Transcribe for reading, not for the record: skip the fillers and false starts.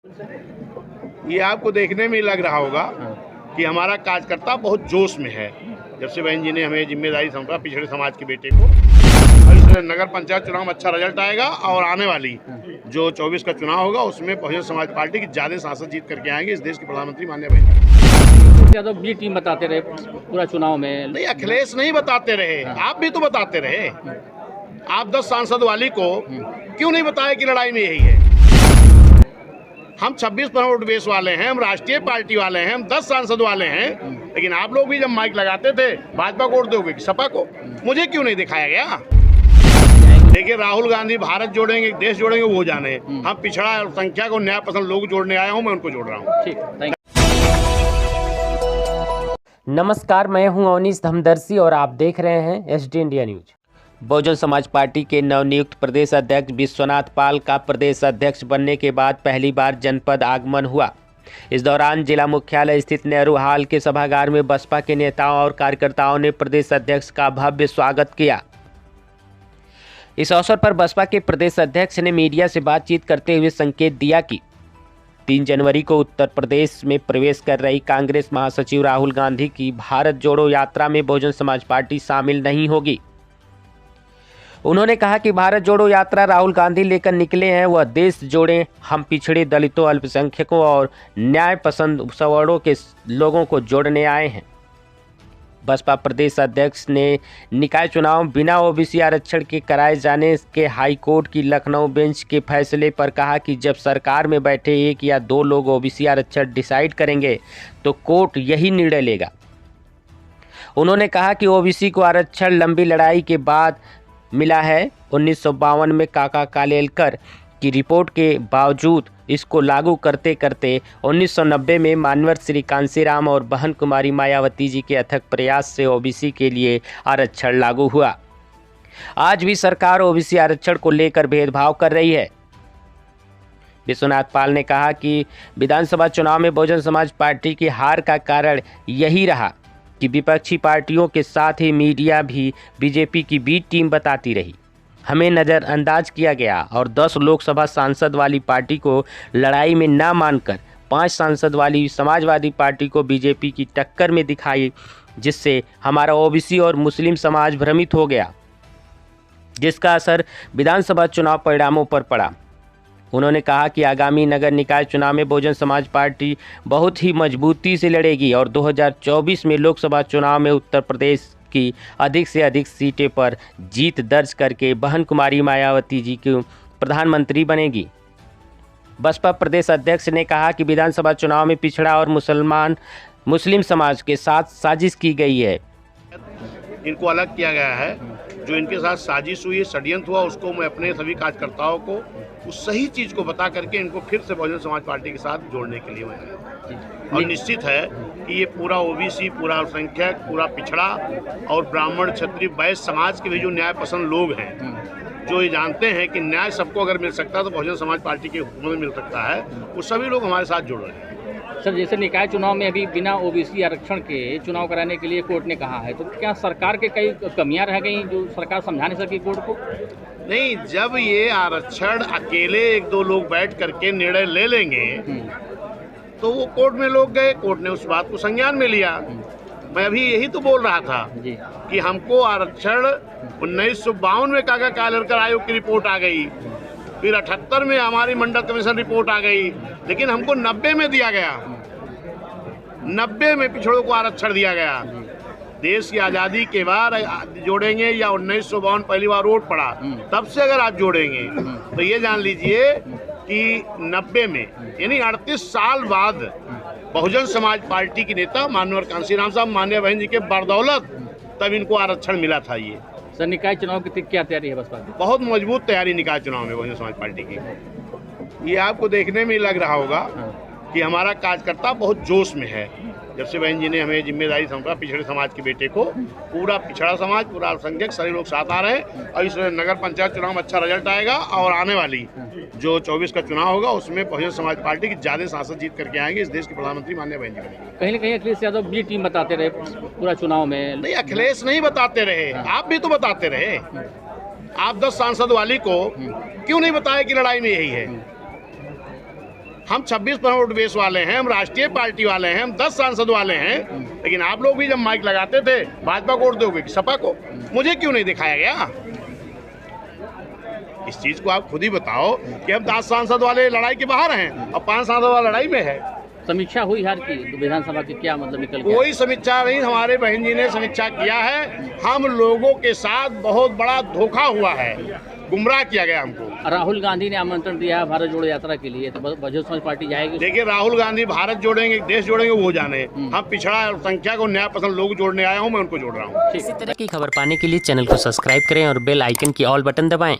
ये आपको देखने में लग रहा होगा कि हमारा कार्यकर्ता बहुत जोश में है। जब से बहन जी ने हमें जिम्मेदारी सौंपा पिछड़े समाज के बेटे को, और इस नगर पंचायत चुनाव में अच्छा रिजल्ट आएगा और आने वाली जो 24 का चुनाव होगा उसमें बहुजन समाज पार्टी की ज्यादा सांसद जीत करके आएंगे। इस देश के प्रधानमंत्री माननीय बहन यादव बी टीम बताते रहे पूरा चुनाव में। नहीं, अखिलेश नहीं बताते रहे, आप भी तो बताते रहे। आप 10 सांसद वाली को क्यों नहीं बताया कि लड़ाई में यही है? हम 26% वोट बेस वाले हैं, हम राष्ट्रीय पार्टी वाले हैं, हम 10 सांसद वाले हैं, लेकिन आप लोग भी जब माइक लगाते थे भाजपा को वोट दोगे कि सपा को, मुझे क्यों नहीं दिखाया गया? देखिए, राहुल गांधी भारत जोड़ेंगे, देश जोड़ेंगे, वो जाने। हम पिछड़ा संख्या को न्याय पसंद लोग जोड़ने आया हूँ, मैं उनको जोड़ रहा हूँ। ठीक, थैंक नमस्कार, मैं हूं अवनीश धमदर्शी और आप देख रहे हैं SD India news. Bahujan Samaj party के नवनियुक्त प्रदेश अध्यक्ष विश्वनाथ पाल का प्रदेश अध्यक्ष बनने के बाद पहली बार जनपद आगमन हुआ। इस दौरान जिला मुख्यालय स्थित नेहरू हॉल के सभागार में बसपा के नेताओं और कार्यकर्ताओं ने प्रदेश अध्यक्ष का भव्य स्वागत किया। इस अवसर पर बसपा के प्रदेश अध्यक्ष ने मीडिया से बातचीत करते हुए संकेत दिया कि 3 जनवरी को उत्तर प्रदेश में प्रवेश कर रही कांग्रेस महासचिव राहुल गांधी की भारत जोड़ो यात्रा में बहुजन समाज पार्टी शामिल नहीं होगी। उन्होंने कहा कि भारत जोड़ो यात्रा राहुल गांधी लेकर निकले हैं, वह देश जोड़ें, हम पिछड़े, दलितों, अल्पसंख्यकों और न्याय पसंद सवर्णों के लोगों को जोड़ने आए हैं। बसपा प्रदेश अध्यक्ष ने निकाय चुनाव बिना OBC आरक्षण के कराए जाने के हाईकोर्ट की लखनऊ बेंच के फैसले पर कहा कि जब सरकार में बैठे 1 या 2 लोग OBC आरक्षण डिसाइड करेंगे तो कोर्ट यही निर्णय लेगा। उन्होंने कहा कि OBC को आरक्षण लंबी लड़ाई के बाद मिला है। 1952 में काका कालेलकर की रिपोर्ट के बावजूद इसको लागू करते करते 1990 में मानवर श्री कांसीराम और बहन कुमारी मायावती जी के अथक प्रयास से OBC के लिए आरक्षण लागू हुआ। आज भी सरकार OBC आरक्षण को लेकर भेदभाव कर रही है। विश्वनाथ पाल ने कहा कि विधानसभा चुनाव में बहुजन समाज पार्टी की हार का कारण यही रहा कि विपक्षी पार्टियों के साथ ही मीडिया भी बीजेपी की बी टीम बताती रही। हमें नज़रअंदाज किया गया और 10 लोकसभा सांसद वाली पार्टी को लड़ाई में ना मानकर 5 सांसद वाली समाजवादी पार्टी को बीजेपी की टक्कर में दिखाई, जिससे हमारा OBC और मुस्लिम समाज भ्रमित हो गया, जिसका असर विधानसभा चुनाव परिणामों पर पड़ा। उन्होंने कहा कि आगामी नगर निकाय चुनाव में बहुजन समाज पार्टी बहुत ही मजबूती से लड़ेगी और 2024 में लोकसभा चुनाव में उत्तर प्रदेश की अधिक से अधिक सीटें पर जीत दर्ज करके बहन कुमारी मायावती जी को प्रधानमंत्री बनेगी। बसपा प्रदेश अध्यक्ष ने कहा कि विधानसभा चुनाव में पिछड़ा और मुस्लिम समाज के साथ साजिश की गई है। इनको अलग किया गया है, जो इनके साथ साजिश हुई, षड्यंत्र हुआ, उसको मैं अपने सभी कार्यकर्ताओं को उस सही चीज़ को बता करके इनको फिर से बहुजन समाज पार्टी के साथ जोड़ने के लिए मैं, और निश्चित है कि ये पूरा OBC, पूरा अल्पसंख्यक, पूरा पिछड़ा और ब्राह्मण, क्षत्रिय, वैश्य समाज के भी जो न्याय पसंद लोग हैं, जो ये जानते हैं कि न्याय सबको अगर मिल सकता है तो बहुजन समाज पार्टी के हुक्म में मिल सकता है, वो सभी लोग हमारे साथ जुड़ रहे हैं। सर, जैसे निकाय चुनाव में अभी बिना OBC आरक्षण के चुनाव कराने के लिए कोर्ट ने कहा है, तो क्या सरकार के कई कमियां रह गई जो सरकार समझा नहीं सकी कोर्ट को? नहीं, जब ये आरक्षण अकेले 1-2 लोग बैठ करके निर्णय ले लेंगे तो वो कोर्ट में लोग गए, कोर्ट ने उस बात को संज्ञान में लिया। मैं अभी यही तो बोल रहा था कि हमको आरक्षण 1952 में काका कालेलकर आयोग की रिपोर्ट आ गई, फिर 78 में हमारी मंडल कमीशन रिपोर्ट आ गई, लेकिन हमको 90 में दिया गया, 90 में पिछड़ों को आरक्षण दिया गया। देश की आज़ादी के बाद जोड़ेंगे या 1952 पहली बार वोट पड़ा तब से अगर आप जोड़ेंगे तो ये जान लीजिए कि 90 में यानी 38 साल बाद बहुजन समाज पार्टी की नेता मानवर कांसीराम साहब, माननीय बहन जी के बदौलत तब इनको आरक्षण मिला था। ये सर, निकाय चुनाव की क्या तैयारी है बसपा की? बहुत मजबूत तैयारी निकाय चुनाव में बहुजन समाज पार्टी की। ये आपको देखने में लग रहा होगा कि हमारा कार्यकर्ता बहुत जोश में है। जब से बहन जी ने हमें जिम्मेदारी सौंपा पिछड़े समाज के बेटे को, पूरा पिछड़ा समाज, पूरा अल्पसंख्यक, सारे लोग साथ आ रहे हैं, और इस नगर पंचायत चुनाव में अच्छा रिजल्ट आएगा और आने वाली जो 24 का चुनाव होगा उसमें बहुजन समाज पार्टी की ज्यादा सांसद जीत करके आएंगे। इस देश के प्रधानमंत्री माननीय बहन जी बनेंगे। कहीं ना कहीं अखिलेश यादव बी टीम बताते रहे पूरा चुनाव में। नहीं, अखिलेश नहीं बताते रहे, आप भी तो बताते रहे। आप 10 सांसद वाली को क्यों नहीं बताया कि लड़ाई में यही है? हम 26 वोट बेस वाले हैं, हम राष्ट्रीय पार्टी वाले हैं, हम 10 सांसद वाले हैं, लेकिन आप लोग भी जब माइक लगाते थे भाजपा को वोट दोगे कि सपा को, मुझे क्यों नहीं दिखाया गया? इस चीज को आप खुद ही बताओ कि हम 10 सांसद वाले लड़ाई के बाहर हैं और 5 सांसद वाला लड़ाई में है। समीक्षा हुई हार की तो विधानसभा की, क्या मतलब निकल गया? कोई समीक्षा नहीं, हमारे बहन जी ने समीक्षा किया है। हम लोगों के साथ बहुत बड़ा धोखा हुआ है, गुमराह किया गया हमको। राहुल गांधी ने आमंत्रण दिया है भारत जोड़ो यात्रा के लिए, तो बहुजन समाज पार्टी जाएगी? देखिए, राहुल गांधी भारत जोड़ेंगे, देश जोड़ेंगे, वो जाने। हम पिछड़ा संख्या को न्याय पसंद लोग जोड़ने आया हूँ, मैं उनको जोड़ रहा हूँ। इसी तरह की खबर पाने के लिए चैनल को सब्सक्राइब करें और बेल आइकन की ऑल बटन दबाएं।